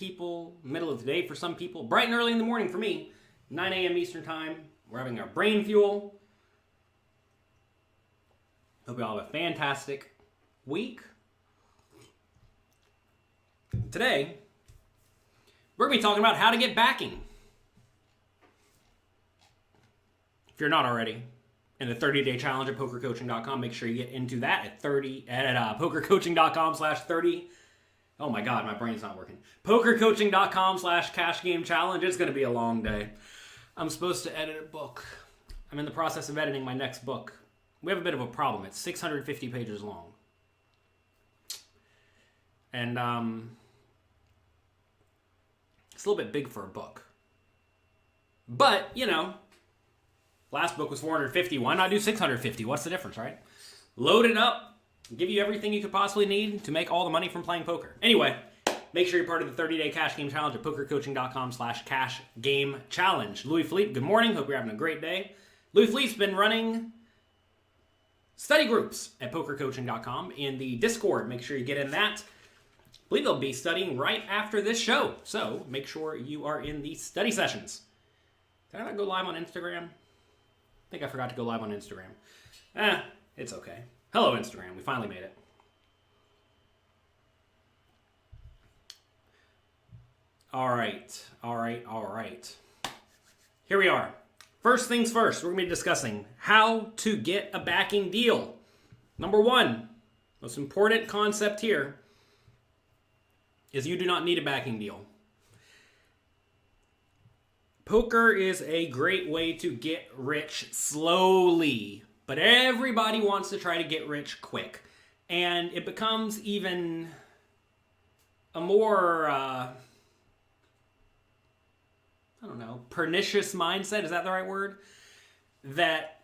people, middle of the day for some people, bright and early in the morning for me, 9 a.m. Eastern Time. We're having our brain fuel. Hope you all have a fantastic week. Today, we're going to be talking about how to get backing. If you're not already in the 30-day challenge at pokercoaching.com, make sure you get into that at pokercoaching.com/30. Oh my God, my brain's not working. pokercoaching.com/cashgamechallenge. It's going to be a long day. I'm supposed to edit a book. I'm in the process of editing my next book. We have a bit of a problem. It's 650 pages long. And it's a little bit big for a book. But, you know, last book was 450. Why not do 650? What's the difference, right? Load it up. Give you everything you could possibly need to make all the money from playing poker. Anyway, make sure you're part of the 30-day cash game challenge at pokercoaching.com/cashgamechallenge. Louis Philippe, good morning. Hope you're having a great day. Louis Philippe's been running study groups at pokercoaching.com in the Discord. Make sure you get in that. I believe they'll be studying right after this show. So make sure you are in the study sessions. Did I not go live on Instagram? I think I forgot to go live on Instagram. It's okay. Hello, Instagram. We finally made it. All right. Here we are. First things first, we're going to be discussing how to get a backing deal. Number one, most important concept here is you do not need a backing deal. Poker is a great way to get rich slowly, but everybody wants to try to get rich quick. And it becomes even a more, pernicious mindset, is that the right word? That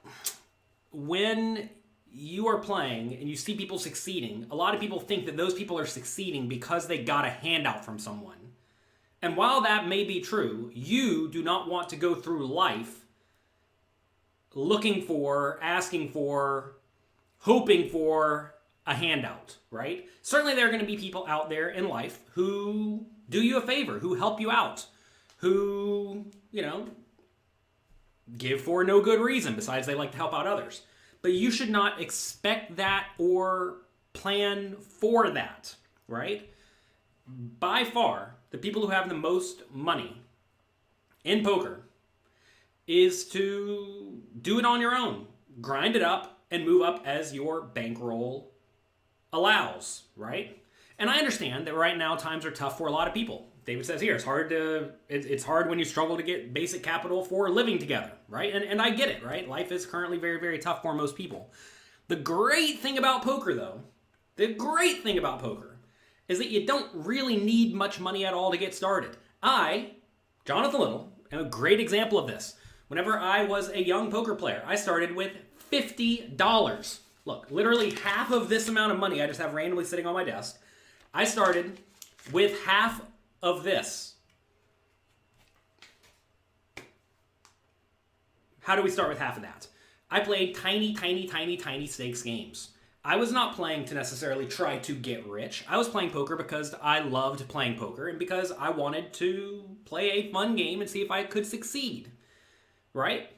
when you are playing and you see people succeeding, a lot of people think that those people are succeeding because they got a handout from someone. And while that may be true, you do not want to go through life looking for, asking for, hoping for a handout, right? Certainly there are going to be people out there in life who do you a favor, who help you out, who, give for no good reason besides they like to help out others. But you should not expect that or plan for that, right? By far, the people who have the most money in poker is to do it on your own. Grind it up and move up as your bankroll allows, right? And I understand that right now times are tough for a lot of people. David says here, it's hard when you struggle to get basic capital for living together, right? And I get it, right? Life is currently very, very tough for most people. The great thing about poker, though, is that you don't really need much money at all to get started. I, Jonathan Little, am a great example of this. Whenever I was a young poker player, I started with $50. Look, literally half of this amount of money I just have randomly sitting on my desk. I started with half of this. How do we start with half of that? I played tiny stakes games. I was not playing to necessarily try to get rich. I was playing poker because I loved playing poker and because I wanted to play a fun game and see if I could succeed, right?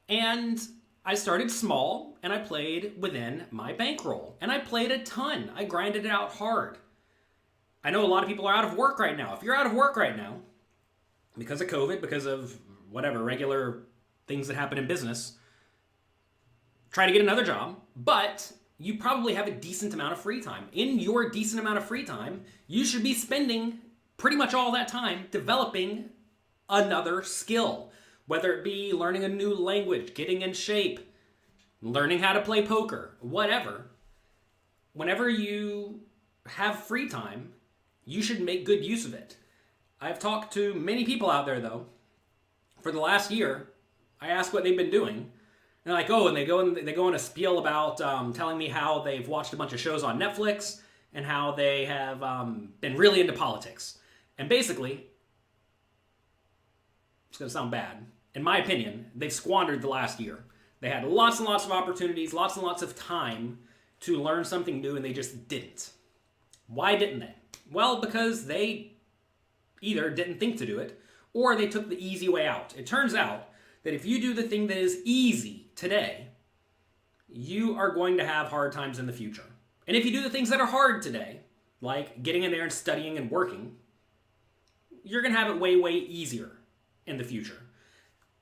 And I started small and I played within my bankroll. And I played a ton. I grinded it out hard. I know a lot of people are out of work right now. If you're out of work right now, because of COVID, because of whatever, regular things that happen in business, try to get another job, but you probably have a decent amount of free time. In your decent amount of free time, you should be spending pretty much all that time developing another skill, whether it be learning a new language, getting in shape, learning how to play poker, whatever. Whenever you have free time, you should make good use of it. I've talked to many people out there, though. For the last year, I ask what they've been doing. And they're like, and they go on a spiel about telling me how they've watched a bunch of shows on Netflix and how they have been really into politics. And basically, it's going to sound bad. In my opinion, they've squandered the last year. They had lots and lots of opportunities, lots and lots of time to learn something new, and they just didn't. Why didn't they? Well, because they either didn't think to do it, or they took the easy way out. It turns out that if you do the thing that is easy today, you are going to have hard times in the future. And if you do the things that are hard today, like getting in there and studying and working, you're going to have it way, way easier in the future.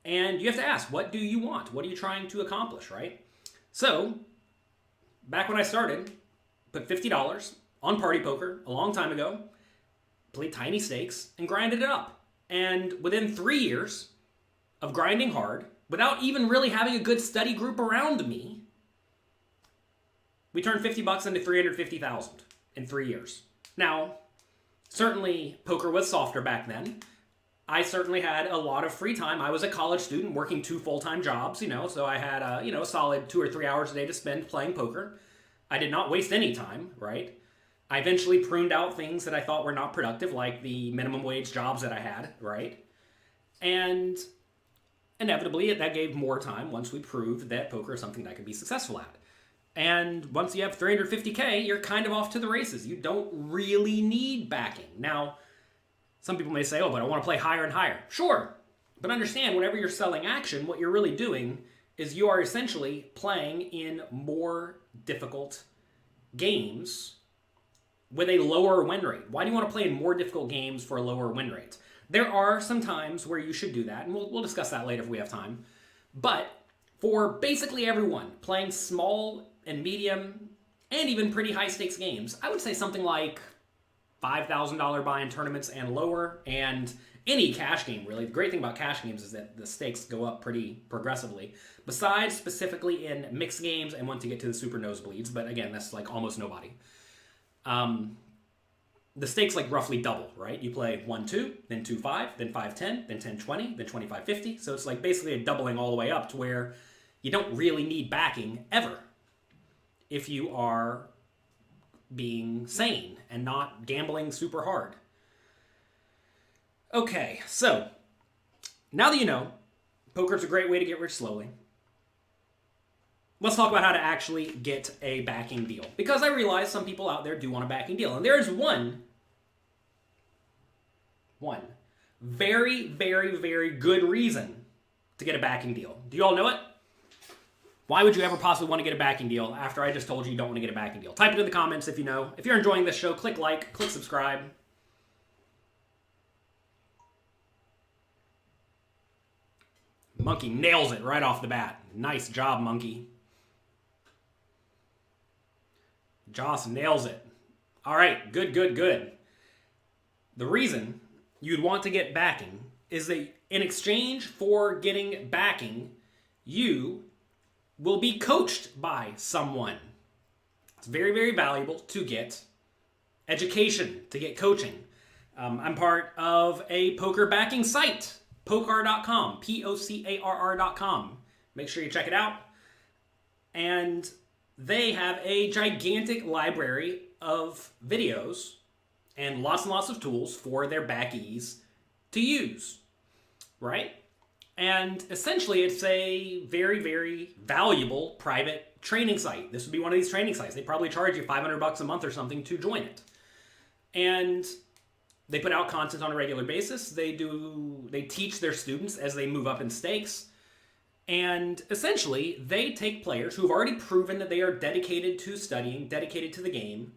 And you have to ask, what do you want? What are you trying to accomplish, right? So, back when I started, put $50 on party poker a long time ago, played tiny stakes, and grinded it up. And within 3 years of grinding hard, without even really having a good study group around me, we turned $50 into $350,000 in 3 years. Now, certainly poker was softer back then. I certainly had a lot of free time. I was a college student working 2 full-time jobs, so I had a solid 2 or 3 hours a day to spend playing poker. I did not waste any time, right? I eventually pruned out things that I thought were not productive, like the minimum wage jobs that I had, right? And inevitably, that gave more time once we proved that poker is something that I could be successful at. And once you have $350K, you're kind of off to the races. You don't really need backing. Now, some people may say, oh, but I want to play higher and higher. Sure, but understand, whenever you're selling action, what you're really doing is you are essentially playing in more difficult games with a lower win rate. Why do you want to play in more difficult games for a lower win rate? There are some times where you should do that, and we'll discuss that later if we have time. But for basically everyone playing small and medium and even pretty high stakes games, I would say something like $5,000 buy-in tournaments and lower, and any cash game, really. The great thing about cash games is that the stakes go up pretty progressively, besides specifically in mixed games and once you get to the super nosebleeds, but again, that's like almost nobody. The stakes like roughly double, right? You play 1-2, then 2-5, then 5-10, then 10-20, then 25-50, so it's like basically a doubling all the way up to where you don't really need backing ever if you are being sane and not gambling super hard. Okay, so now that you know poker's a great way to get rich slowly, let's talk about how to actually get a backing deal. Because I realize some people out there do want a backing deal. And there's one very, very, very good reason to get a backing deal. Do you all know it? Why would you ever possibly want to get a backing deal after I just told you you don't want to get a backing deal? Type it in the comments if you know. If you're enjoying this show, click like, click subscribe. Monkey nails it right off the bat. Nice job, Monkey. Joss nails it. All right, good, good, good. The reason you'd want to get backing is that in exchange for getting backing, you will be coached by someone. It's very, very valuable to get education, to get coaching. I'm part of a poker backing site, pocar.com, Pocarr.com. Make sure you check it out. And they have a gigantic library of videos and lots of tools for their backies to use, right? And essentially, it's a very, very valuable private training site. This would be one of these training sites. They probably charge you $500 a month or something to join it. And they put out content on a regular basis. They teach their students as they move up in stakes. And essentially, they take players who have already proven that they are dedicated to studying, dedicated to the game,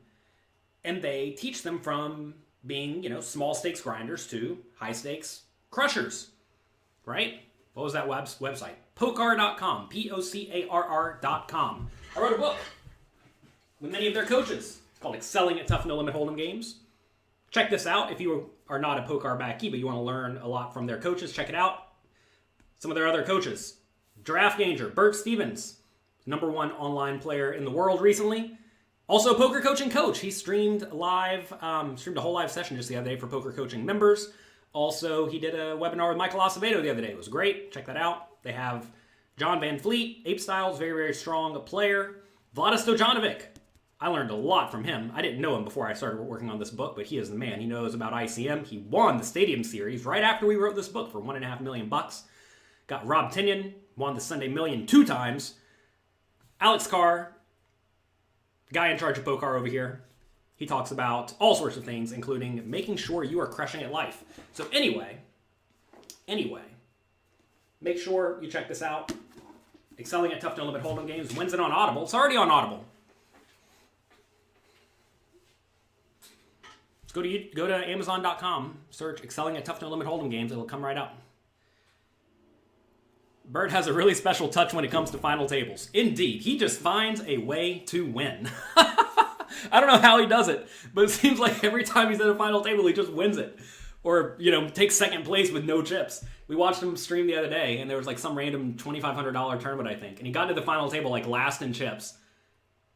and they teach them from being, small stakes grinders to high stakes crushers, right? What was that website? Pocar.com, Pocarr.com. I wrote a book with many of their coaches. It's called Excelling at Tough No Limit Hold'em Games. Check this out if you are not a Pocar backee, but you want to learn a lot from their coaches. Check it out. Some of their other coaches. Giraffe Ganger, Bert Stevens, #1 online player in the world recently. Also a poker coaching coach. He streamed a whole live session just the other day for poker coaching members. Also, he did a webinar with Michael Acevedo the other day. It was great. Check that out. They have John Van Fleet, Ape Styles, very, very strong player. Vlada Stojanovic. I learned a lot from him. I didn't know him before I started working on this book, but he is the man. He knows about ICM. He won the Stadium Series right after we wrote this book for $1.5 million. Got Rob Tinian, won the Sunday Million 2 times. Alex Carr, guy in charge of Pocar over here. He talks about all sorts of things, including making sure you are crushing at life. So anyway, make sure you check this out. Excelling at Tough No Limit Hold'em Games. When's it on Audible? It's already on Audible. Go to Amazon.com, search Excelling at Tough No Limit Hold'em Games. It'll come right up. Bert has a really special touch when it comes to final tables. Indeed, he just finds a way to win. I don't know how he does it, but it seems like every time he's at a final table, he just wins it. Or, takes second place with no chips. We watched him stream the other day, and there was like some random $2,500 tournament, I think. And he got to the final table like last in chips.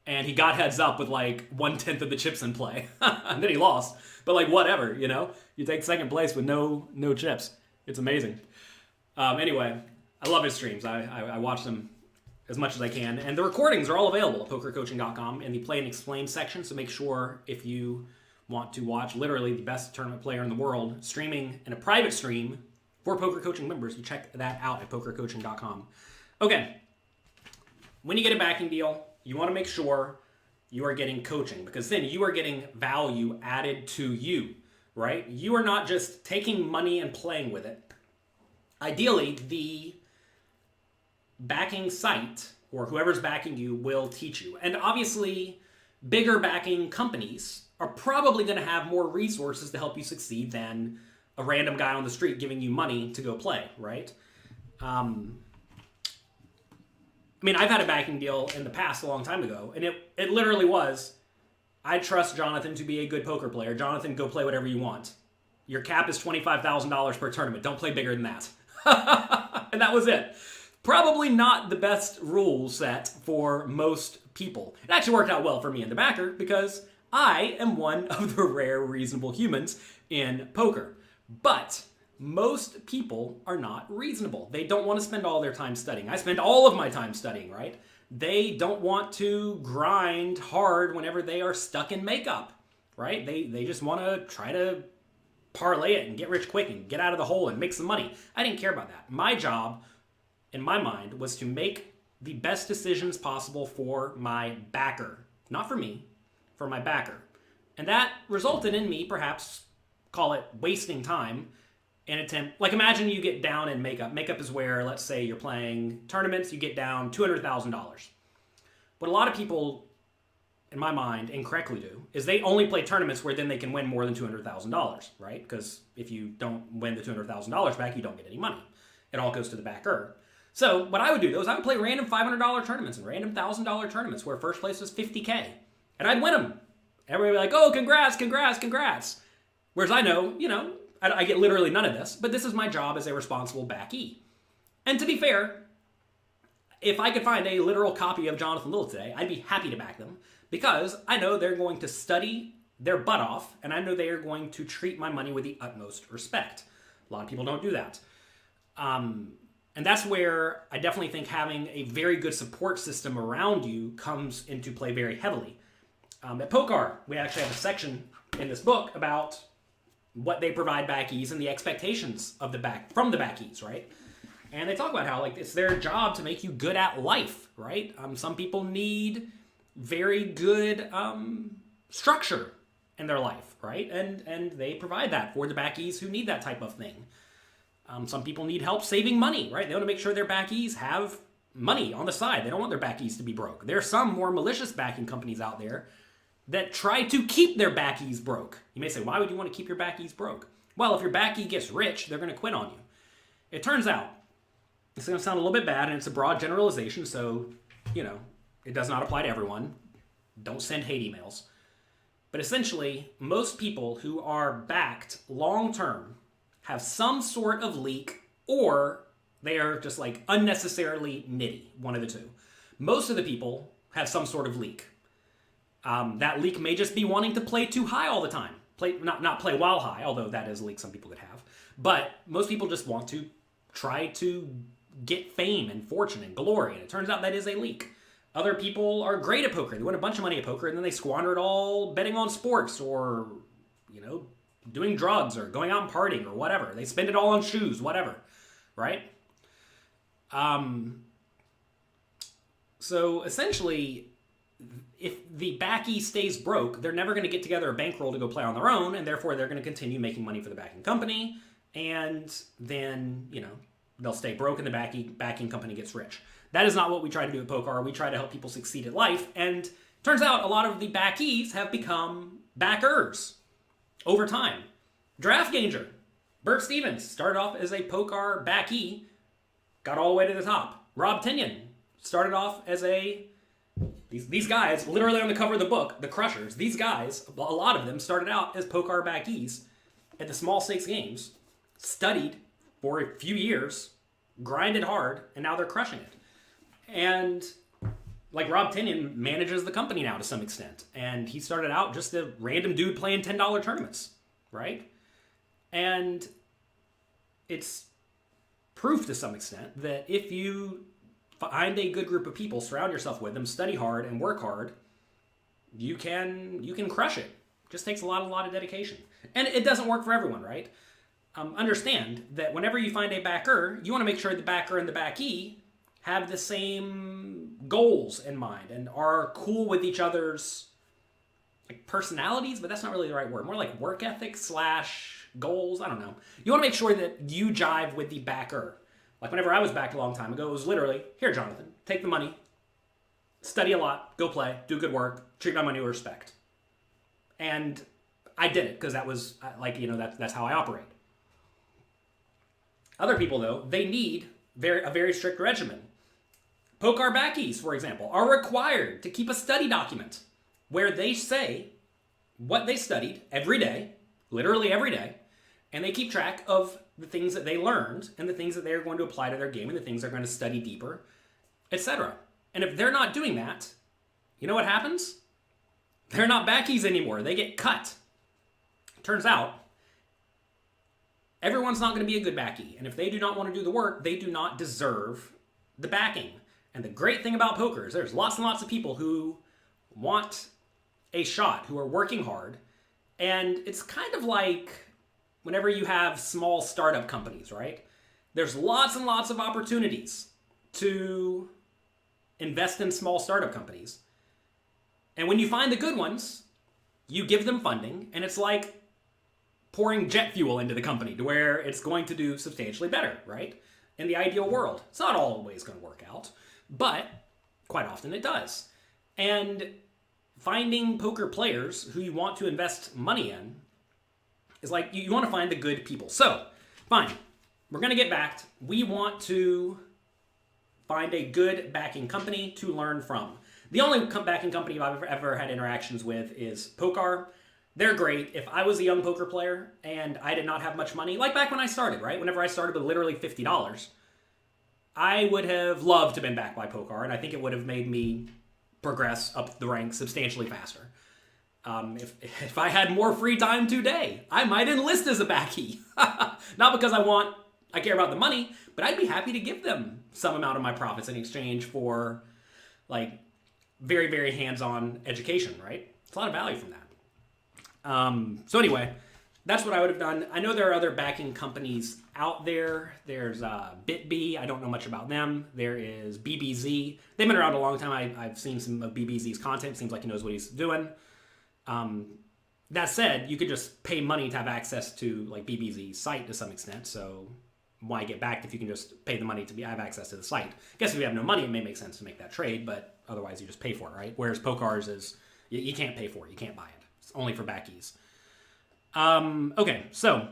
And he got heads up with like 1/10 of the chips in play. And then he lost. But like whatever, You take second place with no chips. It's amazing. Anyway, I love his streams. I watch them as much as I can. And the recordings are all available at pokercoaching.com in the Play and Explain section. So make sure if you want to watch literally the best tournament player in the world streaming in a private stream for Poker Coaching members, you check that out at pokercoaching.com. Okay. When you get a backing deal, you want to make sure you are getting coaching, because then you are getting value added to you, right? You are not just taking money and playing with it. Ideally, the backing site or whoever's backing you will teach you. And obviously, bigger backing companies are probably going to have more resources to help you succeed than a random guy on the street giving you money to go play, right? I've had a backing deal in the past a long time ago, and it literally was, I trust Jonathan to be a good poker player. Jonathan, go play whatever you want. Your cap is $25,000 per tournament. Don't play bigger than that. And that was it. Probably not the best rule set for most people. It actually worked out well for me and the backer because I am one of the rare reasonable humans in poker. But most people are not reasonable. They don't want to spend all their time studying. I spend all of my time studying, right? They don't want to grind hard whenever they are stuck in makeup, right? They just want to try to parlay it and get rich quick and get out of the hole and make some money. I didn't care about that. My job, in my mind, was to make the best decisions possible for my backer. Not for me, for my backer. And that resulted in me perhaps, call it wasting time, like imagine you get down in makeup. Makeup is where, let's say you're playing tournaments, you get down $200,000. What a lot of people, in my mind, incorrectly do, is they only play tournaments where then they can win more than $200,000, right? Because if you don't win the $200,000 back, you don't get any money. It all goes to the backer. So what I would do, though, is I would play random $500 tournaments and random $1,000 tournaments where first place was $50K. And I'd win them. Everybody would be like, oh, congrats. Whereas I know, I get literally none of this, but this is my job as a responsible backee. And to be fair, if I could find a literal copy of Jonathan Little today, I'd be happy to back them because I know they're going to study their butt off and I know they are going to treat my money with the utmost respect. A lot of people don't do that. And that's where I definitely think having a very good support system around you comes into play very heavily. At Pokar, we actually have a section in this book about what they provide backies and the expectations of from the backies, right? And they talk about how it's their job to make you good at life, right? Some people need very good structure in their life, right? And they provide that for the backies who need that type of thing. Some people need help saving money, right? They want to make sure their backies have money on the side. They don't want their backies to be broke. There are some more malicious backing companies out there that try to keep their backies broke. You may say, why would you want to keep your backies broke? Well, if your backee gets rich, they're going to quit on you. It turns out, it's going to sound a little bit bad, and it's a broad generalization, so, it does not apply to everyone. Don't send hate emails. But essentially, most people who are backed long-term have some sort of leak, or they are just unnecessarily nitty, one of the two. Most of the people have some sort of leak. That leak may just be wanting to play too high all the time. Not play while high, although that is a leak some people could have. But most people just want to try to get fame and fortune and glory, and it turns out that is a leak. Other people are great at poker. They win a bunch of money at poker, and then they squander it all betting on sports or, doing drugs or going out and partying or whatever. They spend it all on shoes, whatever, right? So essentially, if the backee stays broke, they're never going to get together a bankroll to go play on their own, and therefore they're going to continue making money for the backing company, and then, they'll stay broke and the backing company gets rich. That is not what we try to do at Poker. We try to help people succeed at life, and turns out a lot of the backees have become backers over time. Draft Ganger, Bert Stevens, started off as a Poker backee, got all the way to the top. Rob Tinian started off as these guys, literally on the cover of the book, the Crushers, these guys, a lot of them started out as Poker backees at the small stakes games, studied for a few years, grinded hard, and now they're crushing it. And like Rob Tinian manages the company now to some extent. And he started out just a random dude playing $10 tournaments, right? And it's proof to some extent that if you find a good group of people, surround yourself with them, study hard, and work hard, you can crush it. Just takes a lot of dedication. And it doesn't work for everyone, right? Understand that whenever you find a backer, you want to make sure the backer and the backee have the same goals in mind and are cool with each other's personalities, but that's not really the right word. More like work ethic / goals. I don't know. You want to make sure that you jive with the backer. Like whenever I was backed a long time ago, it was literally, here, Jonathan, take the money, study a lot, go play, do good work, treat my money with respect. And I did it because that was that's how I operate. Other people, though, they need a very strict regimen. Poker backies, for example, are required to keep a study document where they say what they studied every day, literally every day, and they keep track of the things that they learned and the things that they're going to apply to their game and the things they're going to study deeper, etc. And if they're not doing that, you know what happens? They're not backies anymore. They get cut. Turns out, everyone's not going to be a good backee. And if they do not want to do the work, they do not deserve the backing. And the great thing about poker is there's lots and lots of people who want a shot, who are working hard. And it's kind of like whenever you have small startup companies, right? There's lots and lots of opportunities to invest in small startup companies. And when you find the good ones, you give them funding, and it's like pouring jet fuel into the company to where it's going to do substantially better, right? In the ideal world. It's not always going to work out, but quite often it does. And finding poker players who you want to invest money in is like, you want to find the good people. So, fine. We're going to get backed. We want to find a good backing company to learn from. The only backing company I've ever had interactions with is Poker. They're great. If I was a young poker player and I did not have much money, like back when I started, right? Whenever I started with literally $50, I would have loved to have been backed by Poker, and I think it would have made me progress up the ranks substantially faster. If I had more free time today, I might enlist as a backee. Not because I care about the money, but I'd be happy to give them some amount of my profits in exchange for like very, very hands-on education, right? It's a lot of value from that. So anyway, that's what I would have done. I know there are other backing companies out there. There's BitB. I don't know much about them. There is BBZ. They've been around a long time. I've seen some of BBZ's content. Seems like he knows what he's doing. That said, you could just pay money to have access to like BBZ's site to some extent. So why get backed if you can just pay the money to have access to the site? I guess if you have no money, it may make sense to make that trade, but otherwise you just pay for it, right? Whereas Poker's is, you can't pay for it. You can't buy it. It's only for backies. Okay, so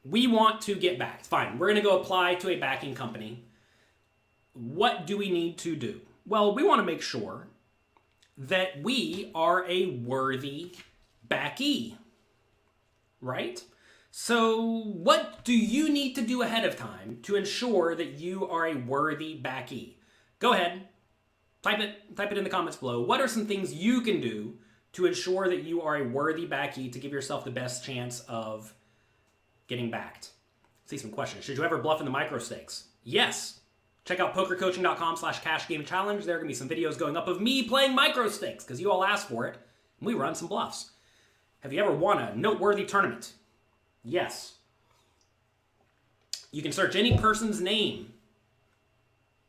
we want to get backed. Fine, we're going to go apply to a backing company. What do we need to do? Well, we want to make sure that we are a worthy backee, right? So what do you need to do ahead of time to ensure that you are a worthy backee? Go ahead, type it in the comments below. What are some things you can do to ensure that you are a worthy backee to give yourself the best chance of getting backed? See some questions. Should you ever bluff in the micro stakes? Yes. Check out pokercoaching.com/cashgamechallenge. There are going to be some videos going up of me playing micro stakes because you all asked for it, and we run some bluffs. Have you ever won a noteworthy tournament? Yes. You can search any person's name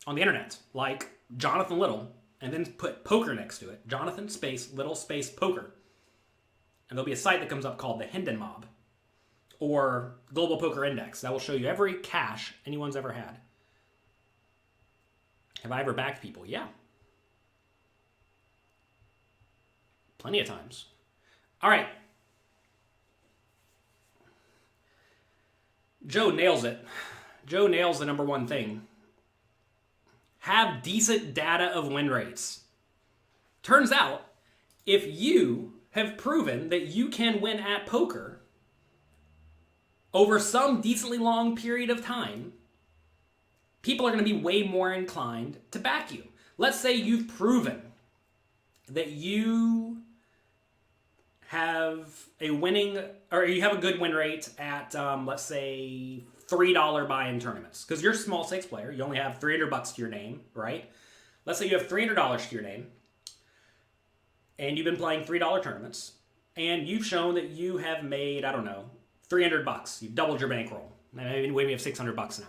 on the internet, like Jonathan Little, and then put poker next to it, Jonathan space little space poker, and there'll be a site that comes up called the Hendon Mob or Global Poker Index that will show you every cash anyone's ever had. Have I ever backed people? Yeah. Plenty of times. All right. Joe nails it. Joe nails the number one thing. Have decent data of win rates. Turns out, if you have proven that you can win at poker over some decently long period of time, people are going to be way more inclined to back you. Let's say you've proven that you have a winning, or you have a good win rate at, let's say, $3 buy-in tournaments. Because you're a small stakes player. You only have $300 to your name, right? Let's say you have $300 to your name, and you've been playing $3 tournaments, and you've shown that you have made, I don't know, $300. You've doubled your bankroll. Maybe we have $600 now.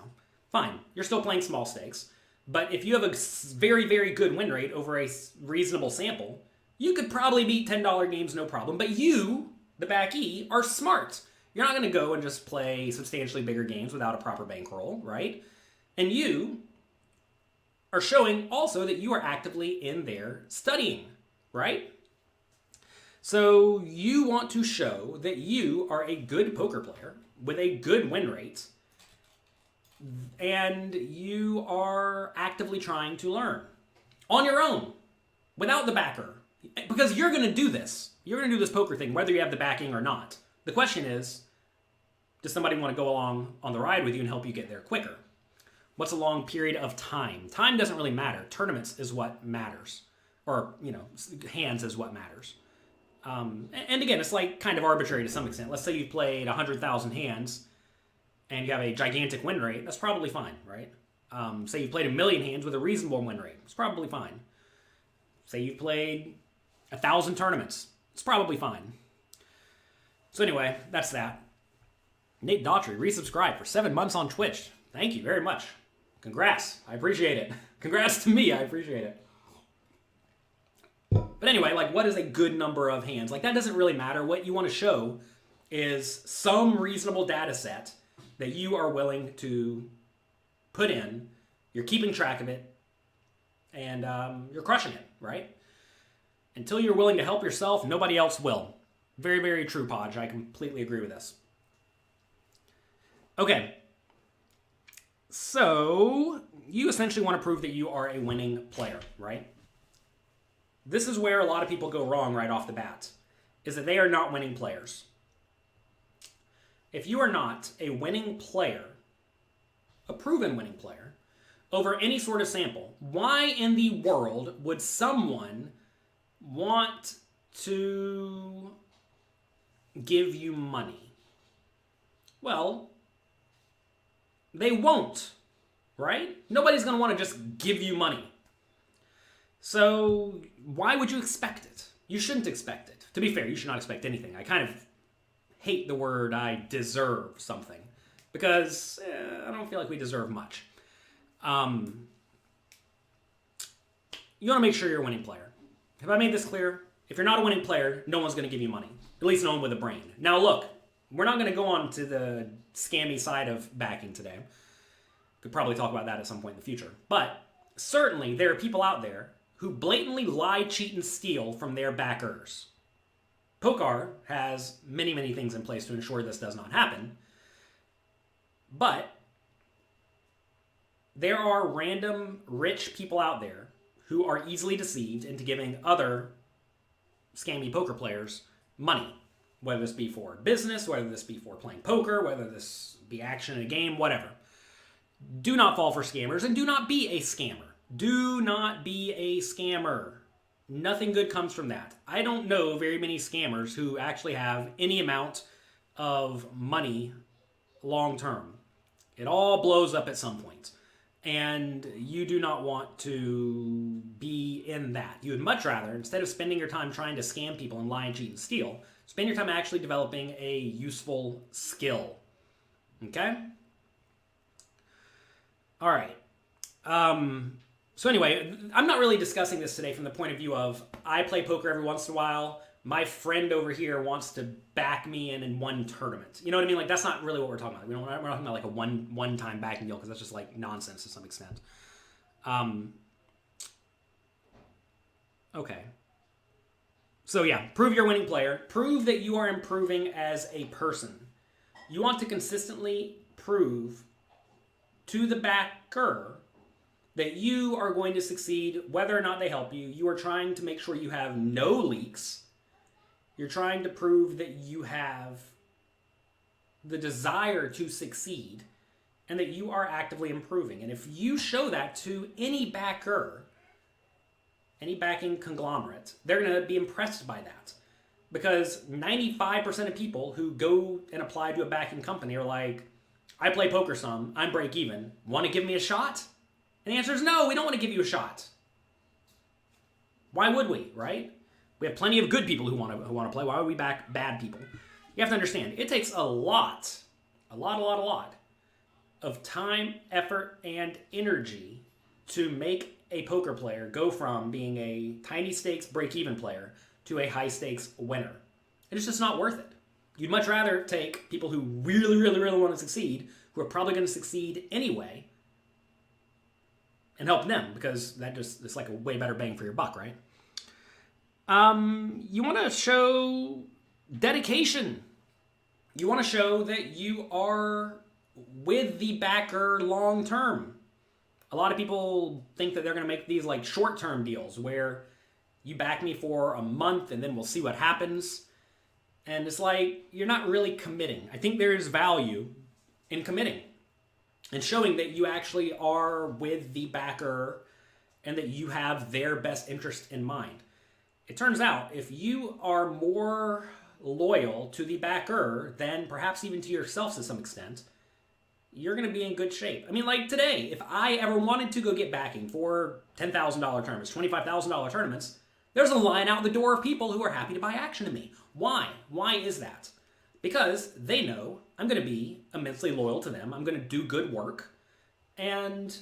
Fine. You're still playing small stakes. But if you have a very, very good win rate over a reasonable sample, you could probably beat $10 games no problem. But you, the backee, are smart. You're not going to go and just play substantially bigger games without a proper bankroll, right? And you are showing also that you are actively in there studying, right? So you want to show that you are a good poker player with a good win rate, and you are actively trying to learn on your own without the backer. Because you're going to do this. You're going to do this poker thing whether you have the backing or not. The question is, does somebody want to go along on the ride with you and help you get there quicker? What's a long period of time? Time doesn't really matter. Tournaments is what matters. Or, hands is what matters. And again, it's like kind of arbitrary to some extent. Let's say you've played 100,000 hands and you have a gigantic win rate. That's probably fine, right? Say you've played 1,000,000 hands with a reasonable win rate. It's probably fine. Say you've played 1,000 tournaments. It's probably fine. So anyway, that's that. Nate Daughtry resubscribed for 7 months on Twitch. Thank you very much. Congrats. I appreciate it. Congrats to me. I appreciate it. But anyway, what is a good number of hands? That doesn't really matter. What you want to show is some reasonable data set that you are willing to put in. You're keeping track of it. And you're crushing it, right? Until you're willing to help yourself, nobody else will. Very, very true, Podge. I completely agree with this. Okay. So, you essentially want to prove that you are a winning player, right? This is where a lot of people go wrong right off the bat, is that they are not winning players. If you are not a winning player, a proven winning player, over any sort of sample, why in the world would someone want to give you money? Well, they won't, right? Nobody's going to want to just give you money. So why would you expect it? You shouldn't expect it. To be fair, you should not expect anything. I kind of hate the word I deserve something because I don't feel like we deserve much. You want to make sure you're a winning player. Have I made this clear? If you're not a winning player, no one's going to give you money. At least no one with a brain. Now look, we're not going to go on to the scammy side of backing today. Could probably talk about that at some point in the future. But certainly there are people out there who blatantly lie, cheat, and steal from their backers. Pokar has many, many things in place to ensure this does not happen. But there are random rich people out there who are easily deceived into giving other scammy poker players money. Whether this be for business, whether this be for playing poker, whether this be action in a game, whatever. Do not fall for scammers and do not be a scammer. Do not be a scammer. Nothing good comes from that. I don't know very many scammers who actually have any amount of money long term. It all blows up at some point. And you do not want to be in that. You would much rather, instead of spending your time trying to scam people and lie and cheat and steal, spend your time actually developing a useful skill. Okay? All right. So anyway, I'm not really discussing this today from the point of view of I play poker every once in a while. My friend over here wants to back me in one tournament. You know what I mean? Like, that's not really what we're talking about. We're not talking about like a one-time backing deal, because that's just like nonsense to some extent. Okay. So yeah, prove you're a winning player. Prove that you are improving as a person. You want to consistently prove to the backer that you are going to succeed whether or not they help you. You are trying to make sure you have no leaks. You're trying to prove that you have the desire to succeed and that you are actively improving. And if you show that to any backer, any backing conglomerate, they're going to be impressed by that. Because 95% of people who go and apply to a backing company are like, I play poker some, I'm break even, want to give me a shot? And the answer is no, we don't want to give you a shot. Why would we, right? We have plenty of good people who want to play. Why would we back bad people? You have to understand, it takes a lot of time, effort, and energy to make a poker player go from being a tiny stakes break-even player to a high stakes winner. It's just not worth it. You'd much rather take people who really, really, really want to succeed, who are probably going to succeed anyway, and help them, because it's like a way better bang for your buck, right? You want to show dedication. You want to show that you are with the backer long term. A lot of people think that they're going to make these like short-term deals where you back me for a month and then we'll see what happens. And it's like, you're not really committing. I think there is value in committing and showing that you actually are with the backer and that you have their best interest in mind. It turns out, if you are more loyal to the backer than perhaps even to yourself to some extent, you're going to be in good shape. I mean, like today, if I ever wanted to go get backing for $10,000 tournaments, $25,000 tournaments, there's a line out the door of people who are happy to buy action to me. Why? Why is that? Because they know I'm going to be immensely loyal to them. I'm going to do good work. And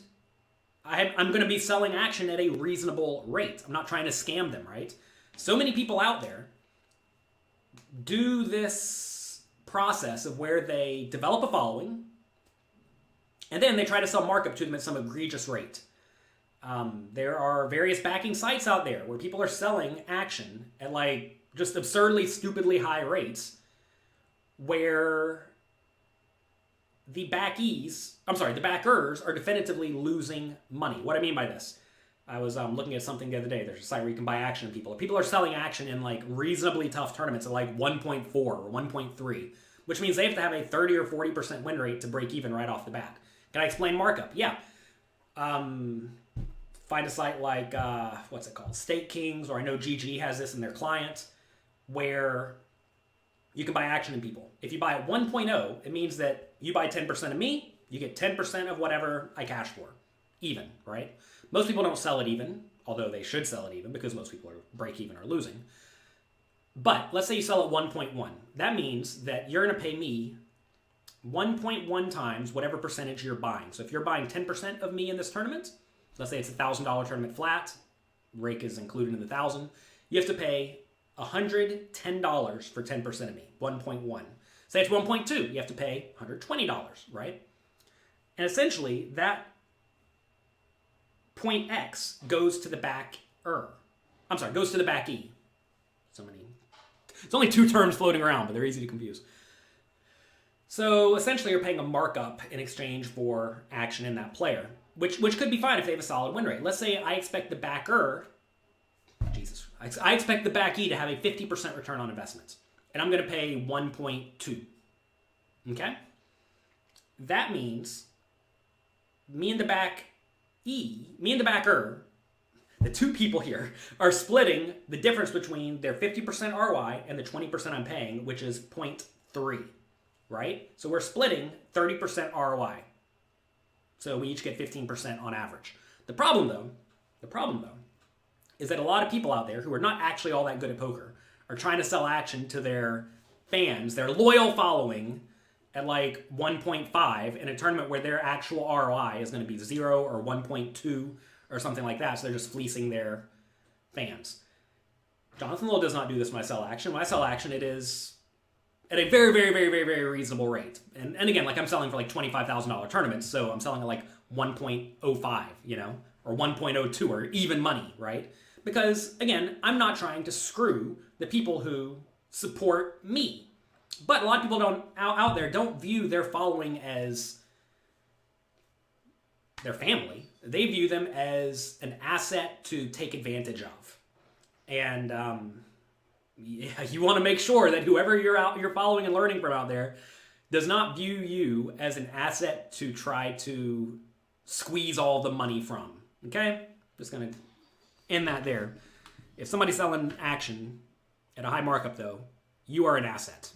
I'm going to be selling action at a reasonable rate. I'm not trying to scam them, right? So many people out there do this process of where they develop a following and then they try to sell markup to them at some egregious rate. There are various backing sites out there where people are selling action at like just absurdly, stupidly high rates where the backers are definitively losing money. What I mean by this, I was looking at something the other day. There's a site where you can buy action of people. People are selling action in like reasonably tough tournaments at like 1.4 or 1.3, which means they have to have a 30 or 40% win rate to break even right off the bat. Can I explain markup? Yeah. Find a site like, what's it called? Stake Kings, or I know GG has this in their client, where you can buy action in people. If you buy at 1.0, it means that you buy 10% of me, you get 10% of whatever I cash for. Even, right? Most people don't sell it even, although they should sell it even because most people are break even or losing. But let's say you sell at 1.1. That means that you're going to pay me 1.1 times whatever percentage you're buying. So if you're buying 10% of me in this tournament, let's say it's a $1,000 tournament flat, rake is included in the 1,000, you have to pay $110 for 10% of me, 1.1. Say it's 1.2, you have to pay $120, right? And essentially, that point X goes to the backer. I'm sorry, goes to the backee. So many. It's only two terms floating around, but they're easy to confuse. So essentially, you're paying a markup in exchange for action in that player, which could be fine if they have a solid win rate. Let's say I expect the backer, I expect the backee to have a 50% return on investment, and I'm going to pay 1.2. Okay? That means me and the backer, the two people here, are splitting the difference between their 50% ROI and the 20% I'm paying, which is 0.3, right? So we're splitting 30% ROI. So we each get 15% on average. The problem though, is that a lot of people out there who are not actually all that good at poker are trying to sell action to their fans, their loyal following, at like 1.5 in a tournament where their actual ROI is going to be 0 or 1.2 or something like that. So they're just fleecing their fans. Jonathan Little does not do this in my sell action. My sell action, it is at a very, very, very, very, very reasonable rate. And again, like I'm selling for like $25,000 tournaments, so I'm selling at like 1.05, you know, or 1.02, or even money, right? Because again, I'm not trying to screw the people who support me. But a lot of people out there don't view their following as their family. They view them as an asset to take advantage of. And you want to make sure that whoever you're following and learning from out there does not view you as an asset to try to squeeze all the money from. Okay? Just going to end that there. If somebody's selling action at a high markup, though, you are an asset.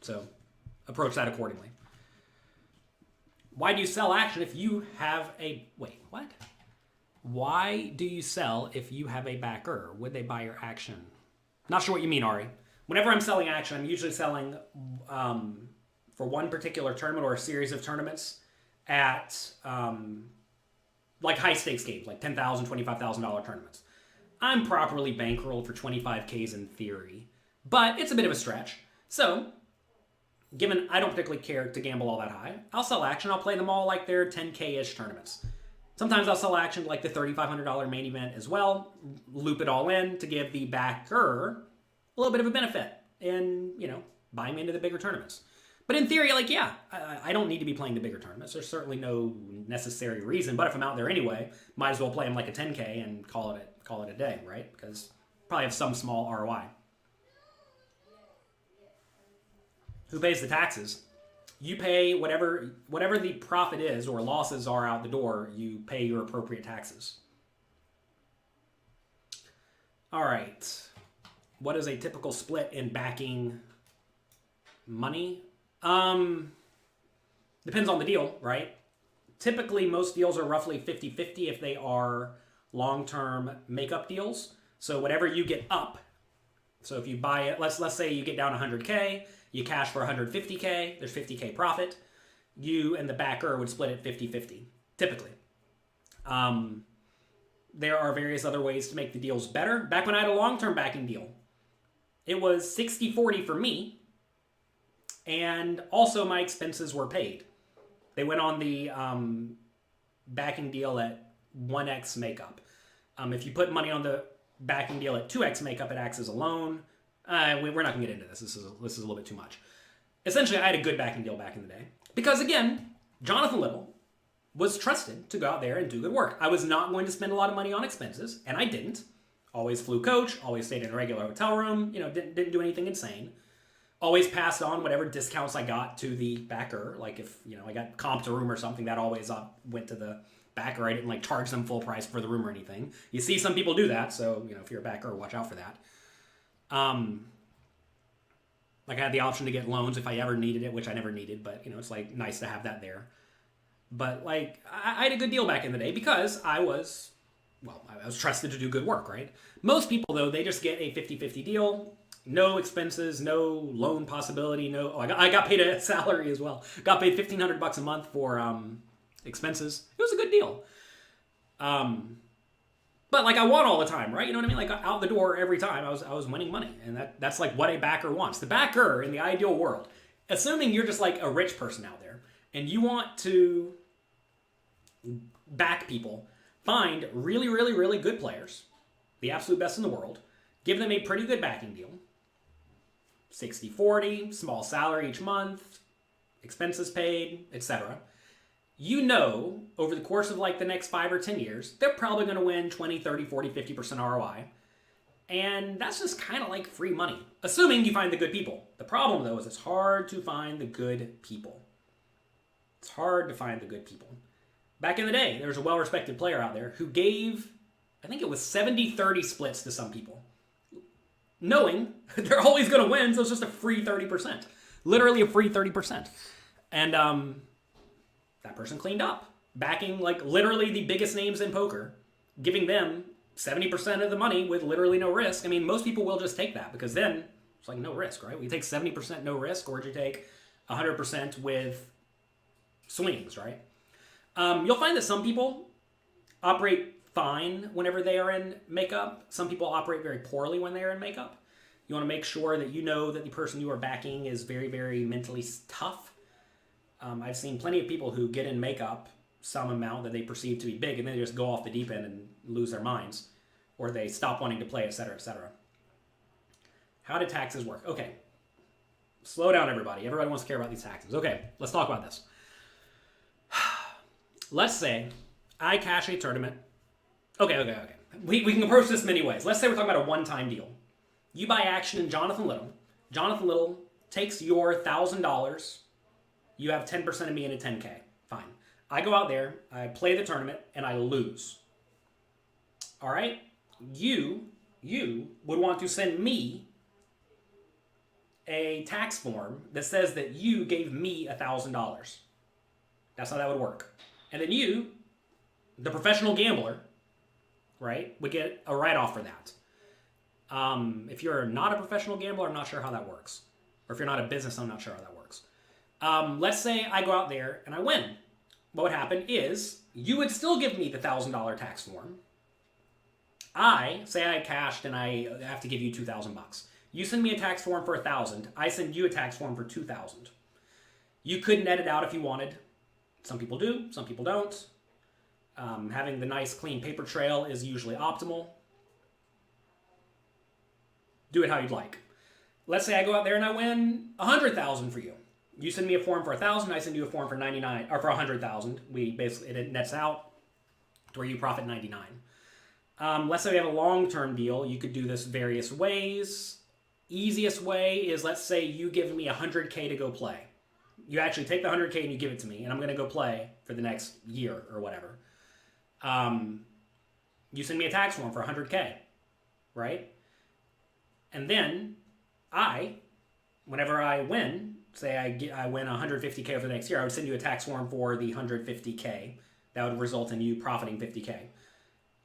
So approach that accordingly. Why do you sell action if you have a... Wait, what? Why do you sell if you have a backer? Would they buy your action? Not sure what you mean, Ari. Whenever I'm selling action, I'm usually selling for one particular tournament or a series of tournaments at like high stakes games, like $10,000, $25,000 tournaments. I'm properly bankrolled for 25Ks in theory, but it's a bit of a stretch. So, given I don't particularly care to gamble all that high, I'll sell action. I'll play them all like they're 10K-ish tournaments. Sometimes I'll sell action like the $3,500 main event as well, loop it all in to give the backer a little bit of a benefit and, you know, buy me into the bigger tournaments. But in theory, like, yeah, I don't need to be playing the bigger tournaments. There's certainly no necessary reason, but if I'm out there anyway, might as well play them like a 10K and call it a day, right? Because probably have some small ROI. Who pays the taxes? You pay whatever the profit is or losses are out the door, you pay your appropriate taxes. All right. What is a typical split in backing money? Depends on the deal, right? Typically, most deals are roughly 50-50 if they are long-term makeup deals. So whatever you get up, so if you buy it, let's say you get down 100K, you cash for 150K, there's 50K profit. You and the backer would split it 50-50, typically. There are various other ways to make the deals better. Back when I had a long-term backing deal, it was 60-40 for me, and also my expenses were paid. They went on the backing deal at 1x makeup. If you put money on the backing deal at 2x makeup, it acts as a loan. We're not going to get into this. This is a little bit too much. Essentially, I had a good backing deal back in the day. Because, again, Jonathan Little was trusted to go out there and do good work. I was not going to spend a lot of money on expenses, and I didn't. Always flew coach, always stayed in a regular hotel room, didn't do anything insane. Always passed on whatever discounts I got to the backer. Like if, I got comped a room or something, that always went to the backer. I didn't charge them full price for the room or anything. You see some people do that, so, if you're a backer, watch out for that. I had the option to get loans if I ever needed it, which I never needed, but, it's nice to have that there. But, I had a good deal back in the day because I was trusted to do good work, right? Most people, though, they just get a 50-50 deal, no expenses, no loan possibility, I got paid a salary as well. Got paid $1,500 a month for expenses. It was a good deal. But I won all the time, right? You know what I mean? Out the door every time, I was winning money, and that's what a backer wants. The backer in the ideal world, assuming you're just a rich person out there, and you want to back people, find really, really, really good players, the absolute best in the world, give them a pretty good backing deal, 60-40, small salary each month, expenses paid, etc. Over the course of the next 5 or 10 years, they're probably going to win 20, 30, 40, 50% ROI. And that's just kind of free money, assuming you find the good people. The problem, though, is it's hard to find the good people. It's hard to find the good people. Back in the day, there was a well-respected player out there who gave, I think it was 70-30 splits to some people, knowing they're always going to win, so it's just a free 30%. Literally a free 30%. And that person cleaned up, backing literally the biggest names in poker, giving them 70% of the money with literally no risk. I mean, most people will just take that because then it's no risk, right? We take 70% no risk, or do you take 100% with swings, right? You'll find that some people operate fine whenever they are in makeup. Some people operate very poorly when they are in makeup. You want to make sure that you know that the person you are backing is very, very mentally tough. I've seen plenty of people who get in makeup some amount that they perceive to be big, and then they just go off the deep end and lose their minds, or they stop wanting to play, etc., etc. How do taxes work? Okay. Slow down, everybody. Everybody wants to care about these taxes. Okay, let's talk about this. Let's say I cash a tournament. Okay. We can approach this many ways. Let's say we're talking about a one-time deal. You buy action in Jonathan Little. Jonathan Little takes your $1,000. You have 10% of me in a 10K. Fine. I go out there, I play the tournament, and I lose. All right? You would want to send me a tax form that says that you gave me $1,000. That's how that would work. And then you, the professional gambler, right, would get a write-off for that. If you're not a professional gambler, I'm not sure how that works. Or if you're not a business, I'm not sure how that works. Let's say I go out there and I win. What would happen is you would still give me the $1,000 tax form. Say I cashed and I have to give you $2,000. You send me a tax form for $1,000. I send you a tax form for $2,000. You could net it out if you wanted. Some people do, some people don't. Having the nice clean paper trail is usually optimal. Do it how you'd like. Let's say I go out there and I win $100,000 for you. You send me a form for $1,000. I send you a form for $99 or for $100,000. It nets out to where you profit $99. Let's say we have a long-term deal. You could do this various ways. Easiest way is, let's say you give me $100K to go play. You actually take the $100K and you give it to me, and I'm going to go play for the next year or whatever. You send me a tax form for $100K, right? And then whenever I win, say I win $150K for the next year, I would send you a tax form for the $150K. That would result in you profiting $50K.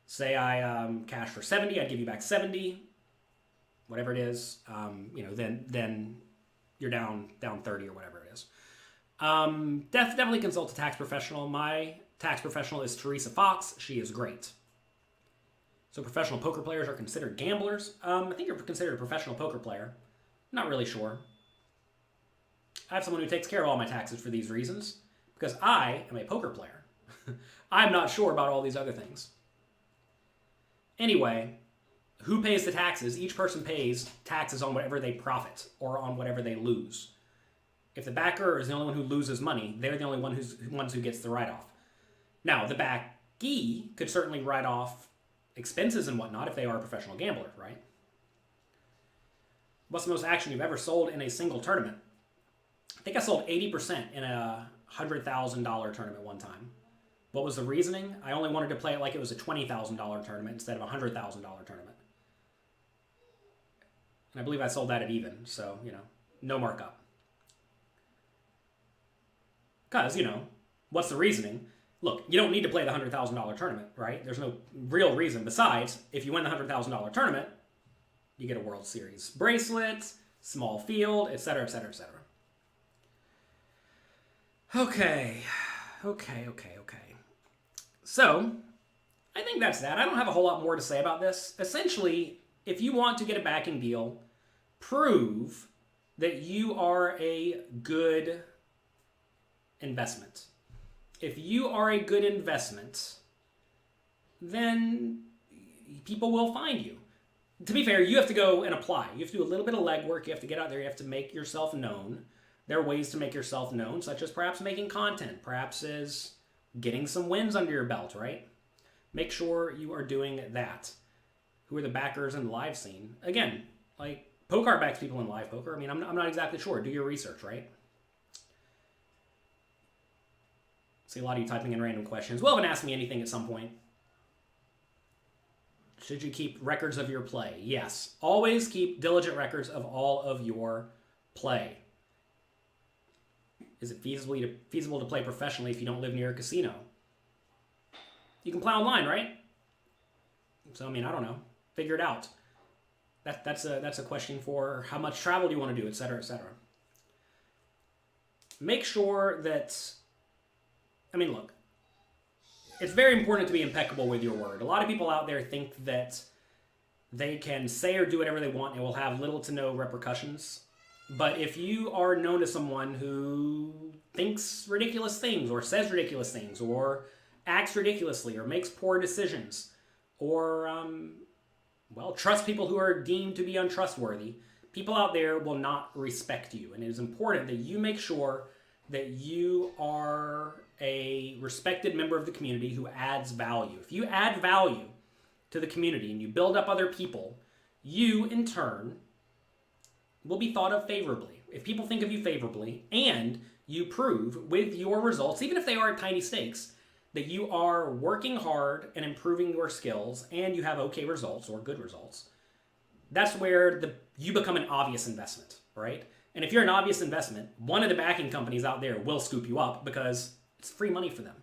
Say I cash for $70, I'd give you back $70, whatever it is. Then you're down $30 or whatever it is. Definitely consult a tax professional. My tax professional is Teresa Fox. She is great. So professional poker players are considered gamblers. I think you're considered a professional poker player. Not really sure. I have someone who takes care of all my taxes for these reasons, because I am a poker player. I'm not sure about all these other things. Anyway, who pays the taxes? Each person pays taxes on whatever they profit or on whatever they lose. If the backer is the only one who loses money, they're the only ones who gets the write-off. Now, the backee could certainly write off expenses and whatnot if they are a professional gambler, right? What's the most action you've ever sold in a single tournament? I think I sold 80% in a $100,000 tournament one time. What was the reasoning? I only wanted to play it like it was a $20,000 tournament instead of a $100,000 tournament. And I believe I sold that at even, so, no markup. Because, what's the reasoning? Look, you don't need to play the $100,000 tournament, right? There's no real reason. Besides, if you win the $100,000 tournament, you get a World Series bracelet, small field, etc., etc., etc. Okay. So, I think that's that. I don't have a whole lot more to say about this. Essentially, if you want to get a backing deal, prove that you are a good investment. If you are a good investment, then people will find you. To be fair, you have to go and apply. You have to do a little bit of legwork. You have to get out there. You have to make yourself known. There are ways to make yourself known, such as perhaps making content, perhaps as getting some wins under your belt, right? Make sure you are doing that. Who are the backers in the live scene? Again, like, Poker backs people in live poker. I mean, I'm not exactly sure. Do your research, right? See a lot of you typing in random questions. Well, haven't asked me anything at some point. Should you keep records of your play? Yes. Always keep diligent records of all of your play. Is it feasible to play professionally if you don't live near a casino? You can play online, right? So, I mean, I don't know. Figure it out. That's a question for how much travel do you want to do, etc., etc. Make sure that, I mean, look, it's very important to be impeccable with your word. A lot of people out there think that they can say or do whatever they want and will have little to no repercussions. But if you are known as someone who thinks ridiculous things or says ridiculous things or acts ridiculously or makes poor decisions or, trust people who are deemed to be untrustworthy, people out there will not respect you. And it is important that you make sure that you are a respected member of the community who adds value. If you add value to the community and you build up other people, you, in turn, will be thought of favorably. If people think of you favorably and you prove with your results, even if they are at tiny stakes, that you are working hard and improving your skills and you have okay results or good results, that's where you become an obvious investment, right? And if you're an obvious investment, one of the backing companies out there will scoop you up because it's free money for them.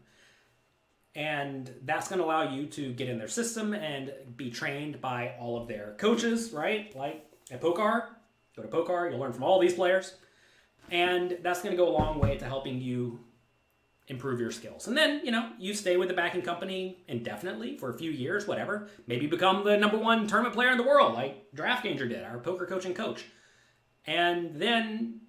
And that's going to allow you to get in their system and be trained by all of their coaches, right? Like at Poker, go to Poker, you'll learn from all these players. And that's going to go a long way to helping you improve your skills. And then, you stay with the backing company indefinitely for a few years, whatever. Maybe become the #1 tournament player in the world, like DraftGanger did, our poker coaching coach. And then,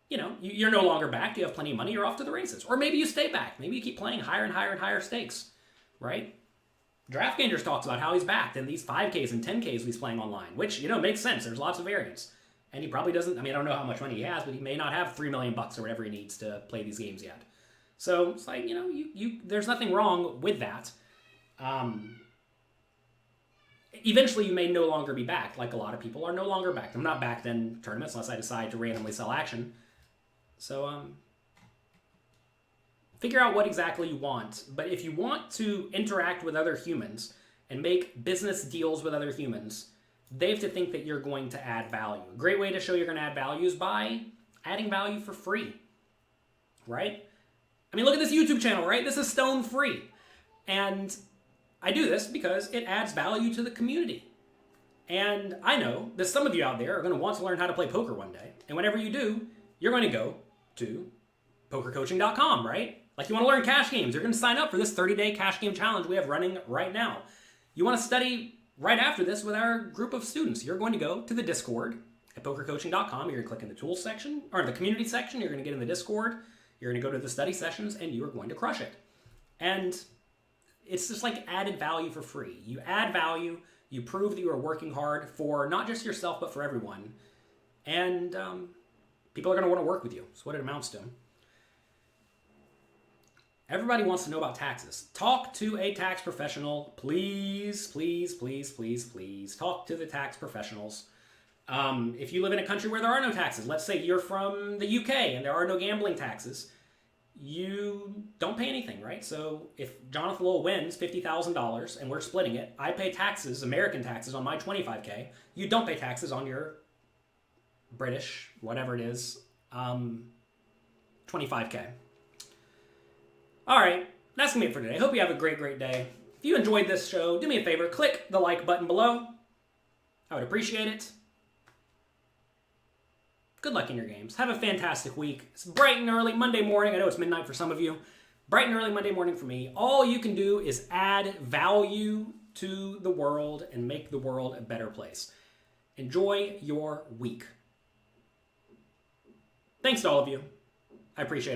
you're no longer backed. You have plenty of money. You're off to the races. Or maybe you stay back. Maybe you keep playing higher and higher and higher stakes, right? DraftGanger talks about how he's backed in these 5Ks and 10Ks he's playing online, which, makes sense. There's lots of variance. And he probably doesn't, I don't know how much money he has, but he may not have $3 million or whatever he needs to play these games yet. So it's like, there's nothing wrong with that. Eventually you may no longer be backed, like a lot of people are no longer backed. I'm not backed in tournaments unless I decide to randomly sell action. So figure out what exactly you want. But if you want to interact with other humans and make business deals with other humans, they have to think that you're going to add value. A great way to show you're going to add value is by adding value for free, right? Look at this YouTube channel, right? This is stone free. And I do this because it adds value to the community. And I know that some of you out there are going to want to learn how to play poker one day. And whenever you do, you're going to go to pokercoaching.com, right? Like you want to learn cash games. You're going to sign up for this 30-day cash game challenge we have running right now. You want to study right after this with our group of students. You're going to go to the Discord at pokercoaching.com. You're going to click in the tools section, or the community section. You're going to get in the Discord. You're going to go to the study sessions, and you are going to crush it. And it's just like added value for free. You add value, you prove that you are working hard for not just yourself, but for everyone. And people are going to want to work with you. That's what it amounts to. Everybody wants to know about taxes. Talk to a tax professional. Please, please, please, please, please. Talk to the tax professionals. If you live in a country where there are no taxes, let's say you're from the UK and there are no gambling taxes, you don't pay anything, right? So if Jonathan Lowell wins $50,000 and we're splitting it, I pay taxes, American taxes, on my $25K. You don't pay taxes on your British, whatever it is, $25K. All right, that's going to be it for today. Hope you have a great, great day. If you enjoyed this show, do me a favor, click the like button below. I would appreciate it. Good luck in your games. Have a fantastic week. It's bright and early Monday morning. I know it's midnight for some of you. Bright and early Monday morning for me. All you can do is add value to the world and make the world a better place. Enjoy your week. Thanks to all of you. I appreciate it.